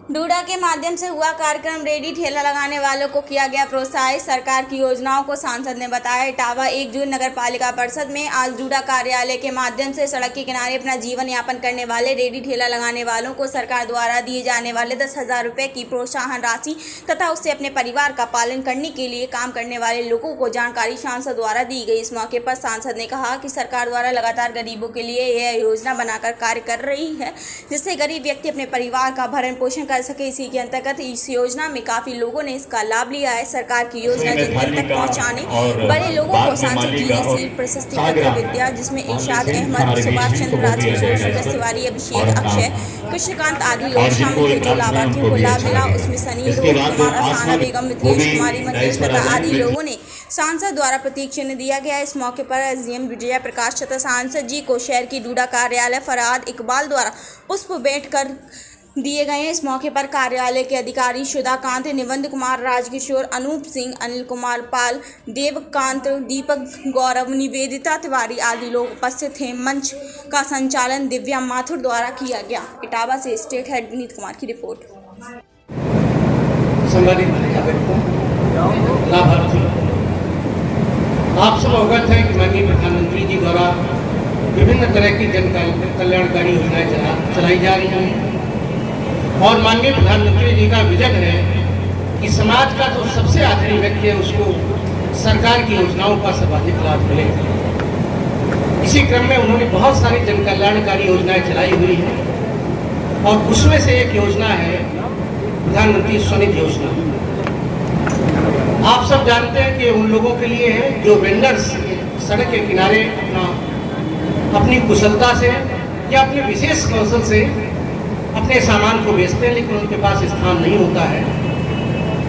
DUDA के माध्यम से हुआ कार्यक्रम। रेडी ठेला लगाने वालों को किया गया प्रोत्साहित। सरकार की योजनाओं को सांसद ने बताया। इटावा 1 जून नगर पालिका परिषद में आज डूडा कार्यालय के माध्यम से सड़क के किनारे अपना जीवन यापन करने वाले रेडी ठेला लगाने वालों को सरकार द्वारा दिए जाने वाले 10,000 रुपये की प्रोत्साहन राशि तथा उससे अपने परिवार का पालन करने के लिए काम करने वाले लोगों को जानकारी सांसद द्वारा दी गई। इस मौके पर सांसद ने कहा कि सरकार द्वारा लगातार गरीबों के लिए यह योजना बनाकर कार्य कर रही है, जिससे गरीब व्यक्ति अपने परिवार का भरण पोषण कर सके। इसी के अंतर्गत इस योजना में काफी लोगों ने इसका लाभ लिया है। सरकार की योजना जिन तक पहुंचाने बड़े लोगों को सांसद जी ने सील प्रशस्ति पत्र विद्या, जिसमें इरशाद अहमद, सुभाष चंद्र राजकिशोर, सूरज तिवारी, अभिषेक, अक्षय, कृष्णकांत आदि लोग शामिल थे। जो लाभार्थियों को लाभ मिला उसमें सनी, रोहित कुमार, असाना बेगम, मिथिलेश कुमारी, मंगेश तथा आदि लोगों ने सांसद द्वारा प्रतीक चिन्ह दिया गया। इस मौके पर एसडीएम विजय प्रकाश तथा सांसद जी को शहर की डूडा कार्यालय फरहाद इकबाल द्वारा पुष्प भेंट कर दिए गए। इस मौके पर कार्यालय के अधिकारी सुधाकांत, निबंध कुमार, राजकिशोर, अनूप सिंह, अनिल कुमार पाल, देवकांत, दीपक, गौरव, निवेदिता तिवारी आदि लोग उपस्थित थे। मंच का संचालन दिव्या माथुर द्वारा किया गया। इटावा से स्टेट हेड विनीत कुमार की रिपोर्ट। आप सब अवगत हैं कि माननीय प्रधानमंत्री जी द्वारा विभिन्न तरह की जन कल्याणकारी योजनाएं चलाई जा रही हैं और माननीय प्रधानमंत्री जी का विजन है कि समाज का जो सबसे आखिरी व्यक्ति है उसको सरकार की योजनाओं का सर्वाधिक लाभ मिले। इसी क्रम में उन्होंने बहुत सारी जन कल्याणकारी योजनाएं चलाई हुई हैं और उसमें से एक योजना है प्रधानमंत्री स्वनिधि योजना। आप सब जानते हैं कि उन लोगों के लिए है जो वेंडर्स सड़क के किनारे अपनी कुशलता से या अपने विशेष कौशल से अपने सामान को बेचते हैं, लेकिन उनके पास स्थान नहीं होता है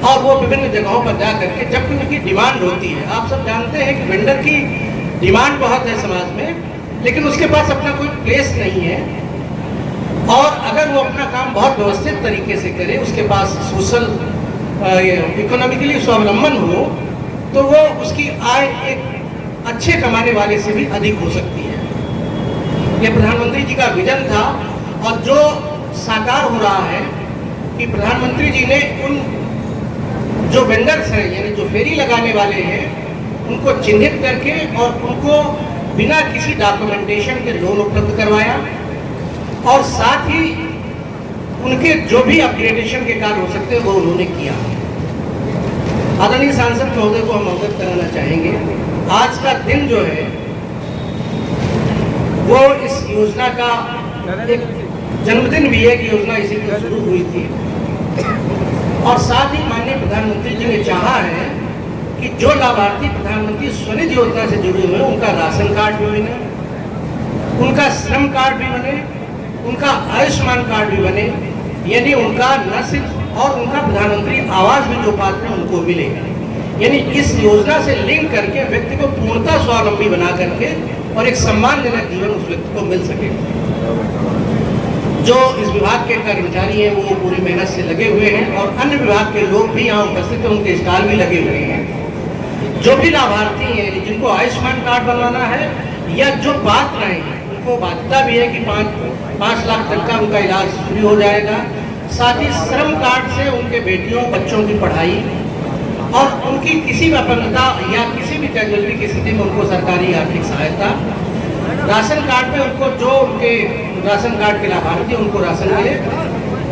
और वो विभिन्न जगहों पर जा करके जब उनकी डिमांड होती है, आप सब जानते हैं कि वेंडर की डिमांड बहुत है समाज में, लेकिन उसके पास अपना कोई प्लेस नहीं है और अगर वो अपना काम बहुत व्यवस्थित तरीके से करे, उसके पास सोशल इकोनॉमिकली स्वावलंबन हो, तो वो उसकी आय एक अच्छे कमाने वाले से भी अधिक हो सकती है। ये प्रधानमंत्री जी का विजन था और जो साकार हो रहा है कि प्रधानमंत्री जी ने उन जो वेंडर्स हैं यानी जो फेरी लगाने वाले हैं उनको चिन्हित करके और उनको बिना किसी डॉक्यूमेंटेशन के लोन उपलब्ध करवाया और साथ ही उनके जो भी अपग्रेडेशन के कार्य हो सकते हैं वो उन्होंने किया। आदरणीय सांसद महोदय को हम अवगत कराना चाहेंगे, आज का दिन जो है वो इस योजना का एक जन्मदिन भी है कि योजना इसी दिन शुरू हुई थी और साथ ही माननीय प्रधानमंत्री जी ने चाहा है कि जो लाभार्थी प्रधानमंत्री स्वनिधि योजना से जुड़े हुए उनका राशन कार्ड भी बने, उनका श्रम कार्ड भी बने, उनका आयुष्मान कार्ड भी बने, यानी उनका न सिर्फ और उनका प्रधानमंत्री आवास भी जो पात्र है उनको मिले। यानी इस योजना से लिंक करके व्यक्ति को पूर्णतः स्वावलंबी बना करके और एक सम्मानजनक जीवन उस व्यक्ति को मिल सके। जो इस विभाग के कर्मचारी हैं वो पूरी मेहनत से लगे हुए हैं और अन्य विभाग के लोग भी यहाँ उपस्थित हैं, उनके स्टॉल भी लगे हुए हैं। जो भी लाभार्थी हैं जिनको आयुष्मान कार्ड बनवाना है या जो पात्र हैं उनको बाध्यता भी है कि 5 लाख तक का उनका इलाज फ्री हो जाएगा। साथ ही श्रम कार्ड से उनके बेटियों बच्चों की पढ़ाई और उनकी किसी भी अपंगता या किसी भी कैजुअलिटी की स्थिति में उनको सरकारी आर्थिक सहायता, राशन कार्ड में उनको जो उनके राशन कार्ड के लाभार्थी उनको राशन मिले,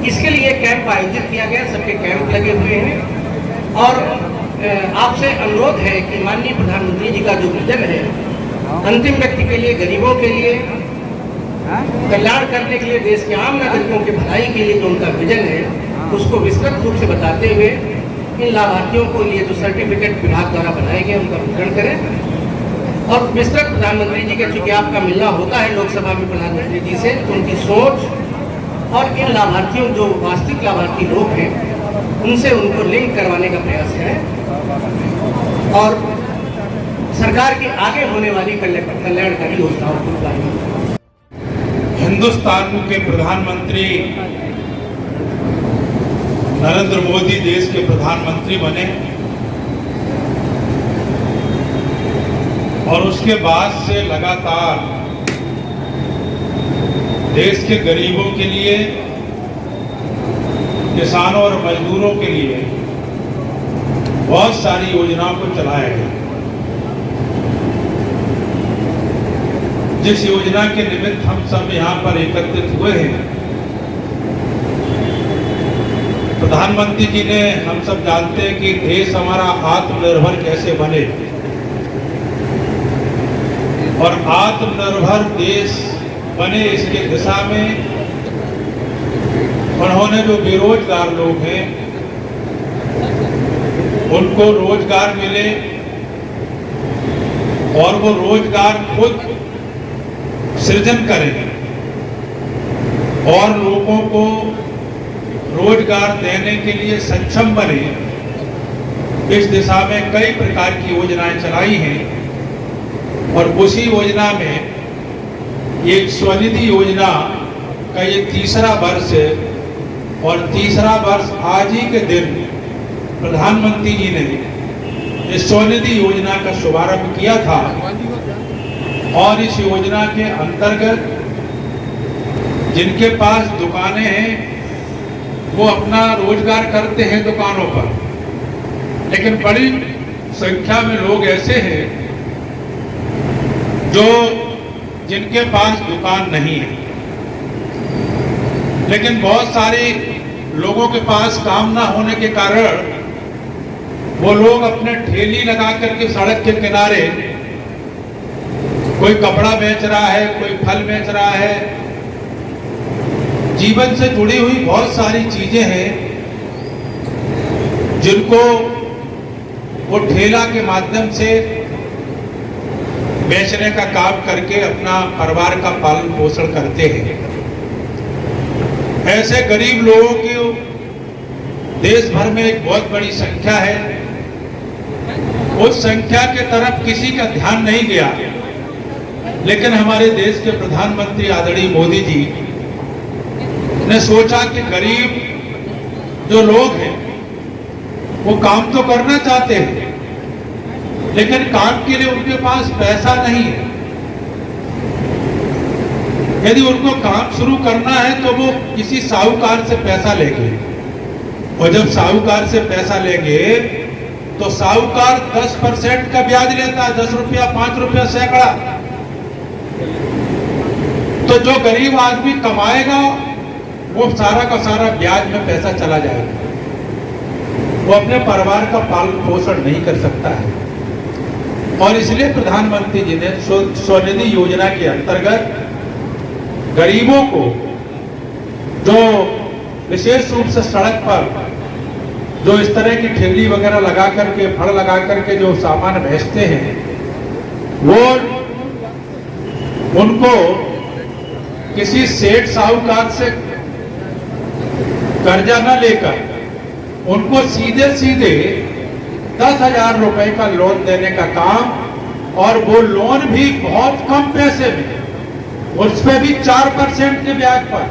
इसके लिए कैंप आयोजित किया गया। सबके कैंप लगे हुए हैं और आपसे अनुरोध है कि माननीय प्रधानमंत्री जी का जो विजन है अंतिम व्यक्ति के लिए, गरीबों के लिए, कल्याण करने के लिए, देश के आम नागरिकों की भलाई के लिए जो उनका विजन है उसको विस्तृत रूप से बताते हुए इन लाभार्थियों को लिए जो सर्टिफिकेट विभाग द्वारा बनाए गए उनका वितरण करें और विस्तृत प्रधानमंत्री जी के चूंकि आपका मिलना होता है लोकसभा में प्रधानमंत्री जी से, उनकी सोच और इन लाभार्थियों जो वास्तविक लाभार्थी लोग हैं उनसे उनको लिंक करवाने का प्रयास करें और सरकार की आगे होने वाली कल्याणकारी योजनाओं को। हिंदुस्तान के प्रधानमंत्री नरेंद्र मोदी देश के प्रधानमंत्री बने और उसके बाद से लगातार देश के गरीबों के लिए किसानों और मजदूरों के लिए बहुत सारी योजनाओं को चलाया गया। जिस योजना के निमित्त हम सब यहाँ पर एकत्रित हुए हैं, प्रधानमंत्री जी ने, हम सब जानते हैं कि देश हमारा आत्मनिर्भर कैसे बने, और आत्मनिर्भर देश बने इसके दिशा में उन्होंने जो बेरोजगार लोग हैं उनको रोजगार मिले और वो रोजगार खुद सृजन करें और लोगों को रोजगार देने के लिए सक्षम बने। इस दिशा में कई प्रकार की योजनाएं चलाई हैं और उसी योजना में एक स्वनिधि योजना का ये तीसरा वर्ष है और तीसरा वर्ष आज ही के दिन प्रधानमंत्री जी ने इस स्वनिधि योजना का शुभारंभ किया था और इस योजना के अंतर्गत जिनके पास दुकानें हैं वो अपना रोजगार करते हैं दुकानों पर, लेकिन बड़ी संख्या में लोग ऐसे हैं जो जिनके पास दुकान नहीं है, लेकिन बहुत सारे लोगों के पास काम ना होने के कारण वो लोग अपने ठेली लगा करके सड़क के किनारे कोई कपड़ा बेच रहा है, कोई फल बेच रहा है। जीवन से जुड़ी हुई बहुत सारी चीजें हैं जिनको वो ठेला के माध्यम से बेचने का काम करके अपना परिवार का पालन पोषण करते हैं। ऐसे गरीब लोगों की देश भर में एक बहुत बड़ी संख्या है। उस संख्या के तरफ किसी का ध्यान नहीं गया, लेकिन हमारे देश के प्रधानमंत्री आदरणीय मोदी जी ने सोचा कि गरीब जो लोग हैं वो काम तो करना चाहते हैं, लेकिन काम के लिए उनके पास पैसा नहीं है। यदि उनको काम शुरू करना है तो वो किसी साहूकार से पैसा लेंगे, और जब साहूकार से पैसा लेंगे तो साहूकार 10% का ब्याज लेता है, 10 रुपया, 5 रुपया सैकड़ा। तो जो गरीब आदमी कमाएगा वो सारा का सारा ब्याज में पैसा चला जाएगा, वो अपने परिवार का पालन पोषण नहीं कर सकता है। और इसलिए प्रधानमंत्री जी ने स्वनिधि योजना के अंतर्गत गरीबों को जो विशेष रूप से सड़क पर जो इस तरह की ठेली वगैरह लगा करके, फड़ लगा करके जो सामान बेचते हैं, वो उनको किसी सेठ साहूकार से कर्जा न लेकर उनको सीधे सीधे 10,000 रुपए का लोन देने का काम, और वो लोन भी बहुत कम पैसे में, उस पर भी 4% के ब्याज पर,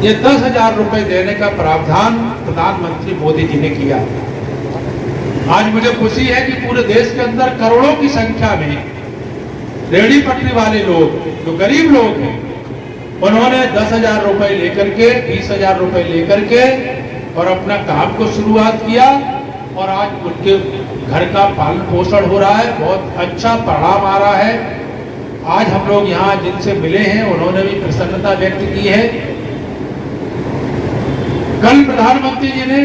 ये 10,000 रुपए देने का प्रावधान प्रधानमंत्री मोदी जी ने किया। आज मुझे खुशी है कि पूरे देश के अंदर करोड़ों की संख्या में रेहड़ी पटरी वाले लोग, जो गरीब लोग हैं, उन्होंने 10,000 रुपए लेकर के, 20,000 रुपए लेकर के और अपना काम को शुरुआत किया, और आज उनके घर का पालन पोषण हो रहा है। बहुत अच्छा परिणाम आ रहा है। आज हम लोग यहाँ जिनसे मिले हैं उन्होंने भी प्रसन्नता व्यक्त की है। कल प्रधानमंत्री जी ने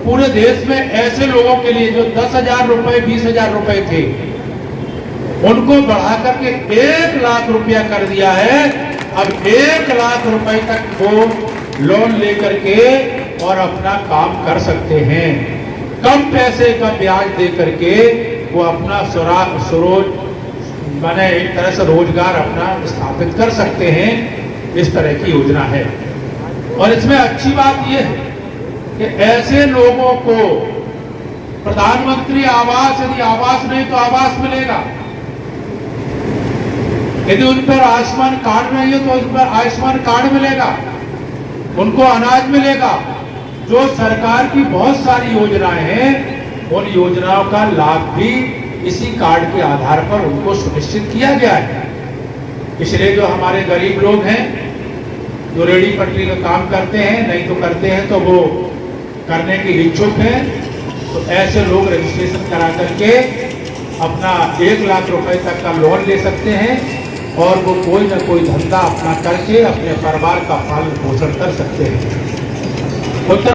पूरे देश में ऐसे लोगों के लिए जो 10,000 रुपए, 20,000 रुपए थे, उनको बढ़ा करके 1 लाख रुपया कर दिया है। अब 1 लाख रुपए तक वो लोन लेकर के और अपना काम कर सकते हैं। कम पैसे का ब्याज दे करके वो अपना माने एक तरह से रोजगार अपना स्थापित कर सकते हैं। इस तरह की योजना है, और इसमें अच्छी बात यह है कि ऐसे लोगों को प्रधानमंत्री आवास, यदि आवास नहीं तो आवास मिलेगा, यदि उन पर आयुष्मान कार्ड नहीं है तो उन पर आयुष्मान कार्ड मिलेगा, उनको अनाज मिलेगा। जो सरकार की बहुत सारी योजनाएं हैं, उन योजनाओं का लाभ भी इसी कार्ड के आधार पर उनको सुनिश्चित किया गया है। इसलिए जो हमारे गरीब लोग हैं, जो रेडी पटरी का काम करते हैं, नहीं तो करते हैं तो वो करने के इच्छुक हैं, तो ऐसे लोग रजिस्ट्रेशन करा करके अपना 1 लाख रुपए तक का लोन ले सकते हैं और वो कोई ना कोई धंधा अपना करके अपने परिवार का पालन पोषण कर सकते हैं। उत्तर